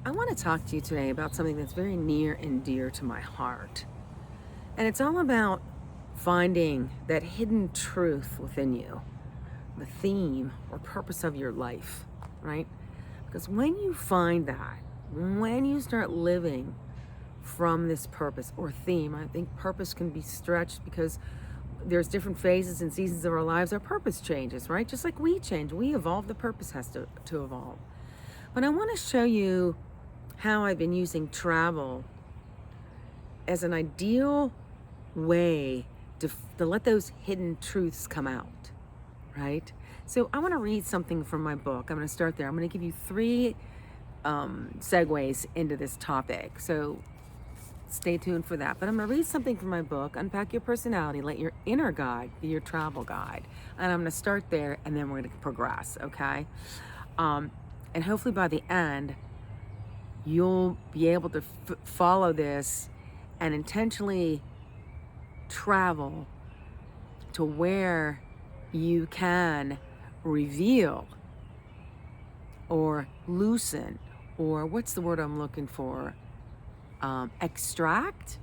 I want to talk to you today about something that's very near and dear to my heart. And it's all about finding that hidden truth within you, the theme or purpose of your life, right? Because when you find that, when you start living from this purpose or theme, I think purpose can be stretched because there's different phases and seasons of our lives. Our purpose changes, right? Just like we change, we evolve, the purpose has to evolve. But I want to show you how I've been using travel as an ideal way to let those hidden truths come out, right? So I want to read something from my book. I'm going to start there. I'm going to give you three segues into this topic. So stay tuned for that. But I'm going to read something from my book, Unpack Your Personality, Let Your Inner Guide Be Your Travel Guide. And I'm going to start there and then we're going to progress, okay? And hopefully by the end, you'll be able to follow this and intentionally travel to where you can reveal or loosen, or what's the word I'm looking for? Excavate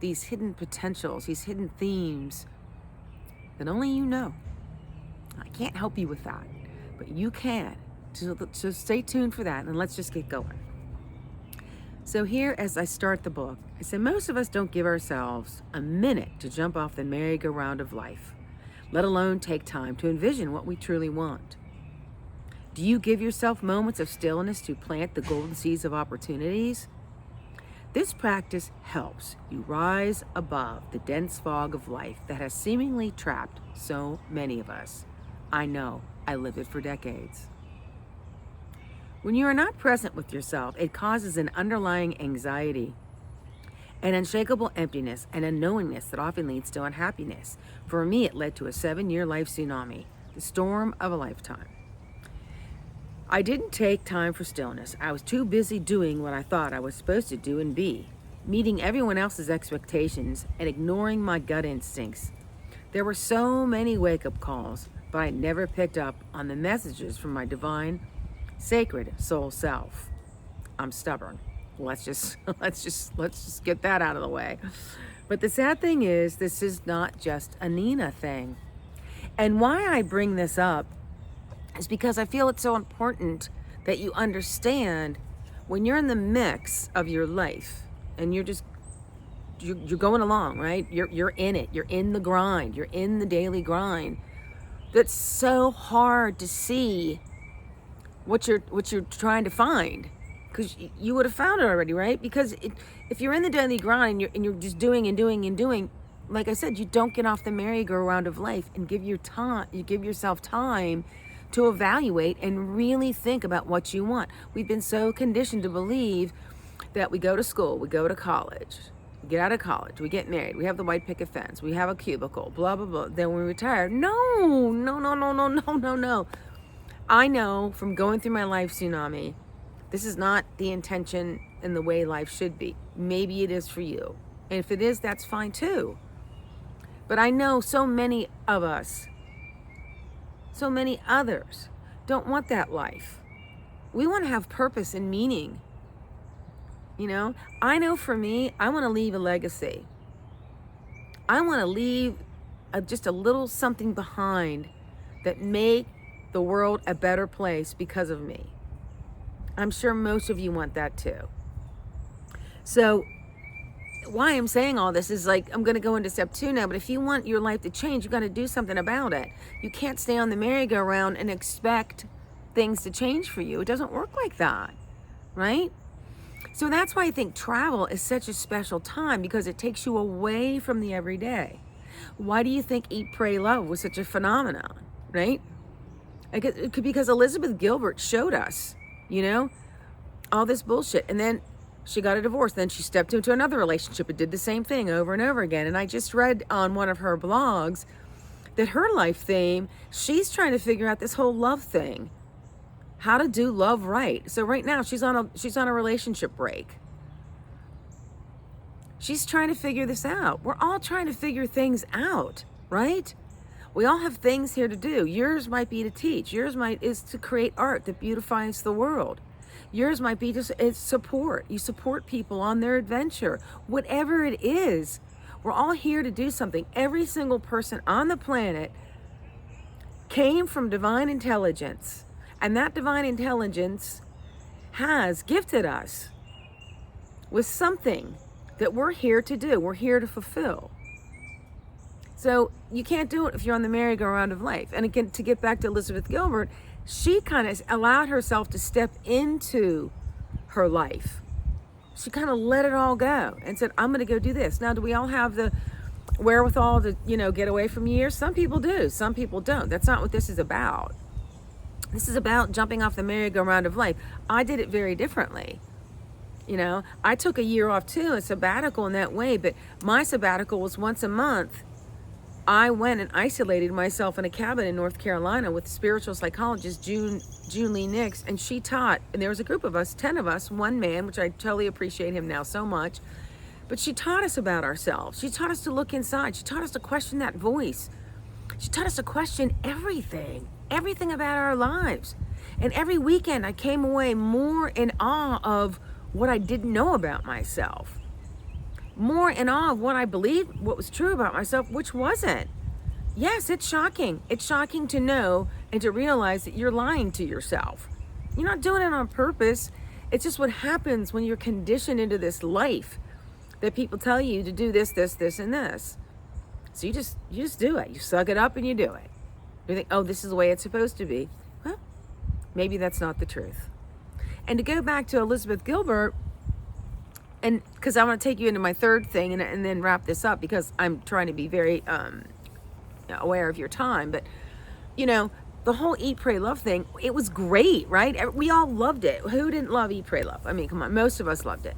these hidden potentials, these hidden themes that only you know. I can't help you with that, but you can. So stay tuned for that, and let's just get going. So here, as I start the book, I say most of us don't give ourselves a minute to jump off the merry-go-round of life, let alone take time to envision what we truly want. Do you give yourself moments of stillness to plant the golden seeds of opportunities? This practice helps you rise above the dense fog of life that has seemingly trapped so many of us. I know, I lived it for decades. When you are not present with yourself, it causes an underlying anxiety, an unshakable emptiness, and a knowingness that often leads to unhappiness. For me, it led to a 7-year life tsunami, the storm of a lifetime. I didn't take time for stillness. I was too busy doing what I thought I was supposed to do and be, meeting everyone else's expectations and ignoring my gut instincts. There were so many wake-up calls, but I never picked up on the messages from my divine, sacred soul self. I'm stubborn. Let's just get that out of the way. But the sad thing is, this is not just a Nina thing. And why I bring this up is because I feel it's so important that you understand when you're in the mix of your life and you're going along, right? You're in it. You're in the grind. You're in the daily grind. That's so hard to see what you're trying to find, because you would have found it already, right? Because if you're in the daily grind and you're just doing and doing and doing, like I said, you don't get off the merry-go-round of life and give yourself time to evaluate and really think about what you want. We've been so conditioned to believe that we go to school, we go to college, we get out of college, we get married, we have the white picket fence, we have a cubicle, blah, blah, blah. Then we retire. No. I know from going through my life tsunami, this is not the intention and the way life should be. Maybe it is for you. And if it is, that's fine too. But I know so many of us, so many others don't want that life. We want to have purpose and meaning. You know, I know for me, I want to leave a legacy. I want to leave just a little something behind that make the world a better place because of me. I'm sure most of you want that too. So why I'm saying all this is, like, I'm going to go into step 2 now, but if you want your life to change, you got to do something about it. You can't stay on the merry-go-round and expect things to change for you. It doesn't work like that, right? So that's why I think travel is such a special time, because it takes you away from the everyday. Why do you think Eat, Pray, Love was such a phenomenon, right? It could, because Elizabeth Gilbert showed us, all this bullshit. And then she got a divorce. Then she stepped into another relationship and did the same thing over and over again. And I just read on one of her blogs that her life theme, she's trying to figure out this whole love thing, how to do love right. So right now she's on a relationship break. She's trying to figure this out. We're all trying to figure things out, right? We all have things here to do. Yours might be to teach. Yours is to create art that beautifies the world. Yours might be just support. You support people on their adventure. Whatever it is, we're all here to do something. Every single person on the planet came from divine intelligence. And that divine intelligence has gifted us with something that we're here to do. We're here to fulfill. So you can't do it if you're on the merry-go-round of life. And again, to get back to Elizabeth Gilbert, she kind of allowed herself to step into her life. She kind of let it all go and said, I'm going to go do this. Now, do we all have the wherewithal to, get away from years? Some people do. Some people don't. That's not what this is about. This is about jumping off the merry-go-round of life. I did it very differently. I took a year off too, a sabbatical in that way, but my sabbatical was once a month. I went and isolated myself in a cabin in North Carolina with spiritual psychologist June Lee Nix, and she taught, and there was a group of us, 10 of us, one man, which I totally appreciate him now so much, but she taught us about ourselves. She taught us to look inside. She taught us to question that voice. She taught us to question everything about our lives. And every weekend I came away more in awe of what I didn't know about myself. More in awe of what I believed, what was true about myself, which wasn't. Yes, it's shocking. It's shocking to know and to realize that you're lying to yourself. You're not doing it on purpose. It's just what happens when you're conditioned into this life that people tell you to do this, this, this, and this. So you just do it. You suck it up and you do it. You think, oh, this is the way it's supposed to be. Well, maybe that's not the truth. And to go back to Elizabeth Gilbert, and because I want to take you into my third thing and then wrap this up, because I'm trying to be very aware of your time. But, the whole Eat, Pray, Love thing, it was great, right? We all loved it. Who didn't love Eat, Pray, Love? I mean, come on, most of us loved it.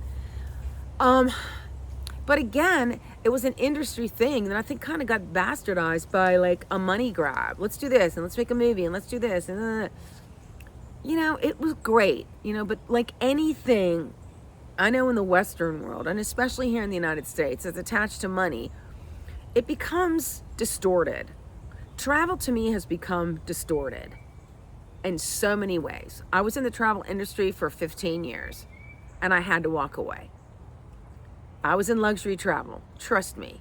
But again, it was an industry thing that I think kind of got bastardized by like a money grab. Let's do this and let's make a movie and let's do this. And it was great, but like anything, I know in the Western world, and especially here in the United States, it's attached to money, it becomes distorted. Travel to me has become distorted in so many ways. I was in the travel industry for 15 years and I had to walk away. I was in luxury travel. Trust me.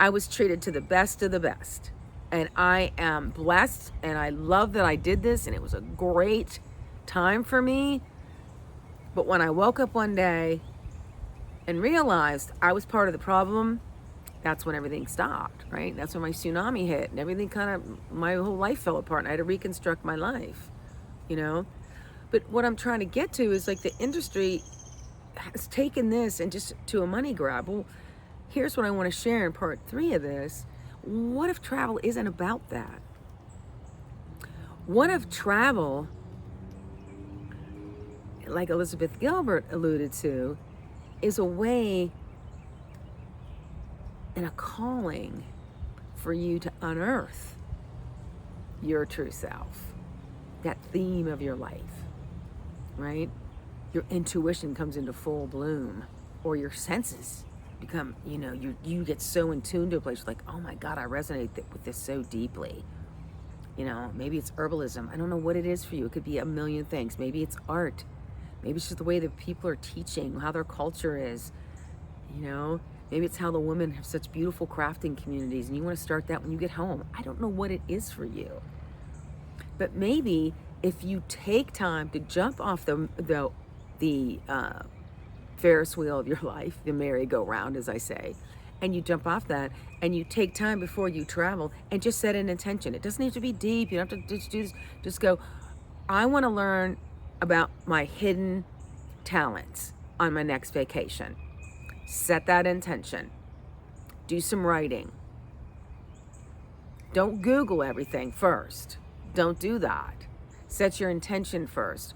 I was treated to the best of the best. And I am blessed and I love that I did this and it was a great time for me. But when I woke up one day and realized I was part of the problem, that's when everything stopped, right? That's when my tsunami hit and everything my whole life fell apart and I had to reconstruct my life, But what I'm trying to get to is like the industry has taken this and just to a money grab. Well, here's what I want to share in part 3 of this. What if travel isn't about that? What if travel, like Elizabeth Gilbert alluded to, is a way and a calling for you to unearth your true self, that theme of your life, right? Your intuition comes into full bloom, or your senses become, you get so in tune to a place like, oh my God, I resonate with this so deeply. Maybe it's herbalism. I don't know what it is for you. It could be a million things. Maybe it's art. Maybe it's just the way that people are teaching, how their culture is, Maybe it's how the women have such beautiful crafting communities and you want to start that when you get home. I don't know what it is for you. But maybe if you take time to jump off the Ferris wheel of your life, the merry-go-round, as I say, and you jump off that and you take time before you travel and just set an intention. It doesn't have to be deep. You don't have to just do this. Just go, I want to learn about my hidden talents on my next vacation. Set that intention. Do some writing. Don't Google everything first. Don't do that. Set your intention first.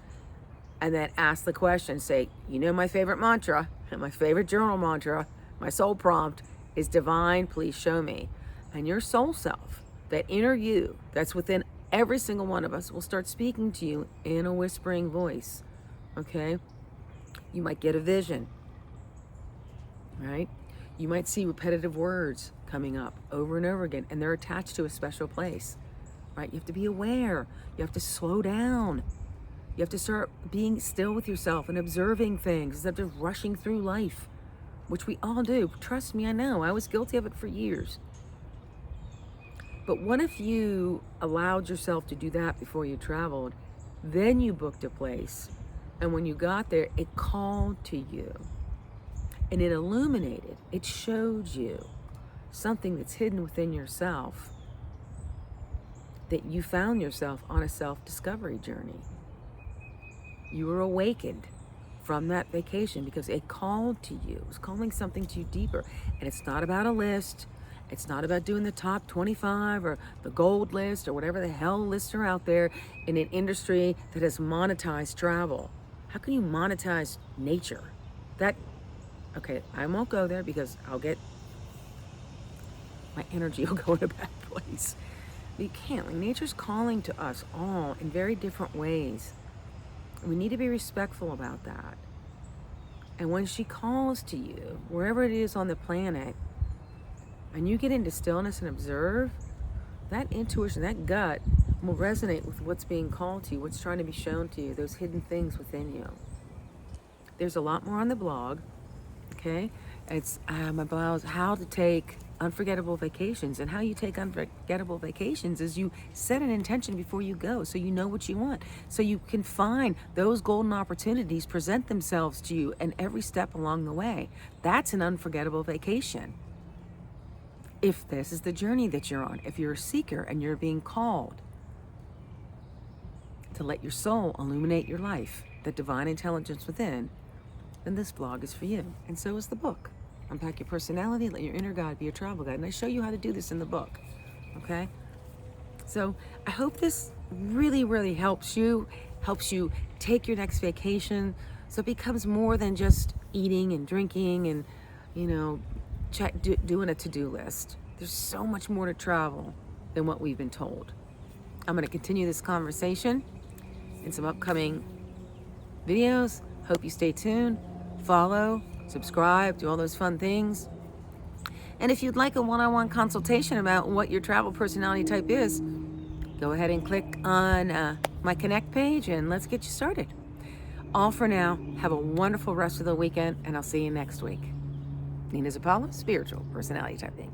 And then ask the question. Say, my favorite mantra, and my favorite journal mantra, my soul prompt is divine, please show me. And your soul self, that inner you that's within every single one of us, will start speaking to you in a whispering voice. Okay? You might get a vision. Right? You might see repetitive words coming up over and over again, and they're attached to a special place, right? You have to be aware. You have to slow down. You have to start being still with yourself and observing things instead of just rushing through life, which we all do. Trust me, I know. I was guilty of it for years. But what if you allowed yourself to do that before you traveled, then you booked a place, and when you got there, it called to you, and it illuminated, it showed you something that's hidden within yourself, that you found yourself on a self-discovery journey. You were awakened from that vacation because it called to you. It was calling something to you deeper. And it's not about a list. It's not about doing the top 25 or the gold list or whatever the hell lists are out there in an industry that has monetized travel. How can you monetize nature? Okay, I won't go there because my energy will go in a bad place. But you can't. Like, nature's calling to us all in very different ways. We need to be respectful about that. And when she calls to you, wherever it is on the planet, and you get into stillness and observe, that intuition, that gut will resonate with what's being called to you, what's trying to be shown to you, those hidden things within you. There's a lot more on the blog, okay? It's my blog is how to take unforgettable vacations. And how you take unforgettable vacations is you set an intention before you go, so you know what you want, so you can find those golden opportunities present themselves to you in every step along the way. That's an unforgettable vacation. If this is the journey that you're on, if you're a seeker and you're being called to let your soul illuminate your life, the divine intelligence within, then this blog is for you. And so is the book. Unpack Your Personality, Let Your Inner Guide Be Your Travel Guide. And I show you how to do this in the book, okay? So I hope this really, really helps you take your next vacation so it becomes more than just eating and drinking and, doing a to-do list. There's so much more to travel than what we've been told. I'm going to continue this conversation in some upcoming videos. Hope you stay tuned, follow, subscribe, do all those fun things. And if you'd like a one-on-one consultation about what your travel personality type is, go ahead and click on my Connect page and let's get you started. All for now. Have a wonderful rest of the weekend, and I'll see you next week. Nina Zapala, Spiritual Personality Typing.